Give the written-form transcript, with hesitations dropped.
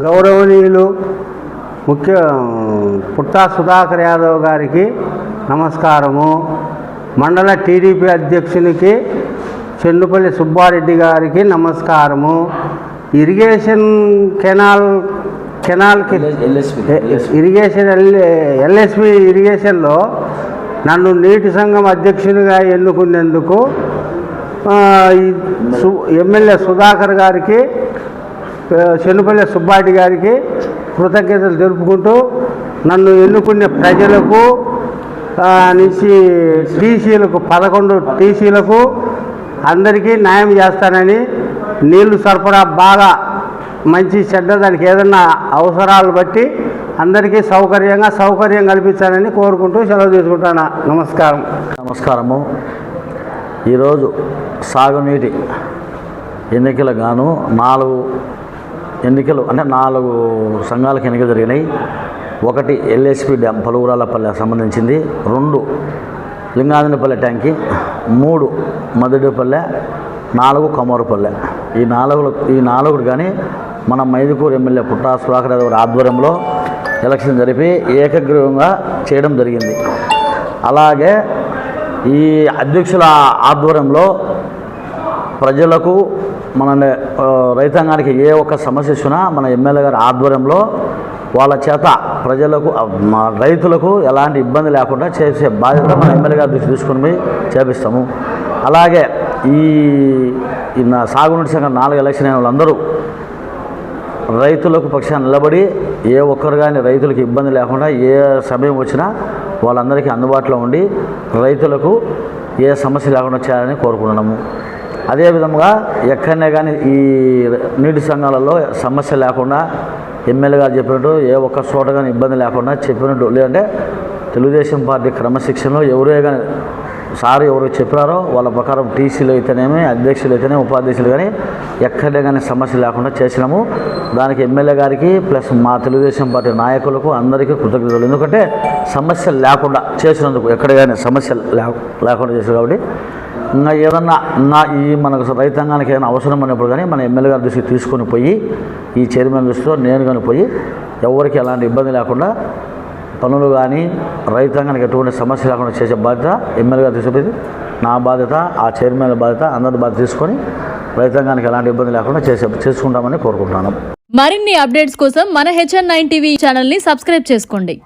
గౌరవనీయులు పుట్టా సుధాకర్ యాదవ్ గారికి నమస్కారము. మండల టీడీపీ అధ్యక్షునికి చెన్నుపల్లి సుబ్బారెడ్డి గారికి నమస్కారము. ఇరిగేషన్ కెనాల్కి ఇరిగేషన్ ఎల్ఎస్పి ఇరిగేషన్లో నన్ను నీటి సంఘం అధ్యక్షునిగా ఎన్నుకునేందుకు ఎమ్మెల్యే సుధాకర్ గారికి, చెన్నుపల్లి సుబ్బారెడ్డి గారికి కృతజ్ఞతలు తెలుపుకుంటూ, నన్ను ఎన్నుకునే ప్రజలకు నుంచి టీసీలకు 11 టీసీలకు అందరికీ న్యాయం చేస్తానని, నీళ్లు సరఫరా బాగా మంచి చెడ్డ దానికి ఏదన్నా అవసరాలు బట్టి అందరికీ సౌకర్యం కల్పించాలని కోరుకుంటూ సెలవు తీసుకుంటాను. నమస్కారము. ఈరోజు సాగునీటి ఎన్నికలకు గాను 4 ఎన్నికలు అంటే 4 సంఘాలకు ఎన్నికలు జరిగినాయి. 1 ఎల్ఎస్పి డ్యామ్ పలువురాలపల్లె సంబంధించింది, 2 లింగాదినపల్లె ట్యాంకి, 3 మధుడిపల్లె, 4 కమోరుపల్లె. ఈ 4 కానీ మన మైదుకూరు ఎమ్మెల్యే పుట్టా సుధాకర్ యాదవ్ ఆధ్వర్యంలో ఎలక్షన్ జరిపి ఏకగ్రీవంగా చేయడం జరిగింది. అలాగే ఈ అధ్యక్షుల ఆధ్వర్యంలో ప్రజలకు, మన రైతాంగానికి ఏ ఒక్క సమస్య ఇచ్చినా మన ఎమ్మెల్యే గారి ఆధ్వర్యంలో వాళ్ళ చేత ప్రజలకు, రైతులకు ఎలాంటి ఇబ్బంది లేకుండా చేసే బాధ్యత మన ఎమ్మెల్యే గారి దృష్టి తీసుకుని పోయి చేపిస్తాము. అలాగే ఈ సాగునీటి సంఘం 4 ఎలక్షన్ అయిన వాళ్ళందరూ రైతులకు పక్షాన నిలబడి ఏ ఒక్కరు కానీ రైతులకు ఇబ్బంది లేకుండా ఏ సమయం వచ్చినా వాళ్ళందరికీ అందుబాటులో ఉండి రైతులకు ఏ సమస్య లేకుండా చేయాలని కోరుకుంటున్నాము. అదేవిధంగా ఎక్కడనే కానీ ఈ నీటి సంఘాలలో సమస్య లేకుండా ఎమ్మెల్యే గారు చెప్పినట్టు ఏ ఒక్క చోట కానీ ఇబ్బంది లేకుండా చెప్పినట్టు, లేదంటే తెలుగుదేశం పార్టీ క్రమశిక్షణలో ఎవరే కానీ ఎవరు చెప్పారో వాళ్ళ ప్రకారం టీసీలు అయితేనేమి, అధ్యక్షులు అయితేనే, ఉపాధ్యక్షులు కానీ ఎక్కడే కానీ సమస్య లేకుండా చేసినాము. దానికి ఎమ్మెల్యే గారికి ప్లస్ మా తెలుగుదేశం పార్టీ నాయకులకు అందరికీ కృతజ్ఞతలు. ఎందుకంటే సమస్య లేకుండా చేసినందుకు, ఎక్కడ కానీ సమస్య లేకుండా చేశారు. కాబట్టి ఇంకా ఏదన్నా ఈ మనకు రైతాంగానికి ఏదైనా అవసరం అన్నప్పుడు కానీ మన ఎమ్మెల్యే గారి దృష్టికి తీసుకొని పోయి, ఈ చైర్మన్ దృష్టిలో నేను కానీ పోయి ఎవరికి ఎలాంటి ఇబ్బంది లేకుండా పనులు కానీ రైతాంగానికి ఎటువంటి సమస్య లేకుండా చేసే బాధ్యత ఎమ్మెల్యే గారు తీసుకుపోయింది. నా బాధ్యత, ఆ చైర్మన్ బాధ్యత, అందరి బాధ్యత తీసుకొని రైతాంగానికి ఎలాంటి ఇబ్బంది లేకుండా చేసుకుంటామని కోరుకుంటున్నాను. మరిన్ని అప్డేట్స్ కోసం మన HN9 టీవీ ఛానల్ని సబ్స్క్రైబ్ చేసుకోండి.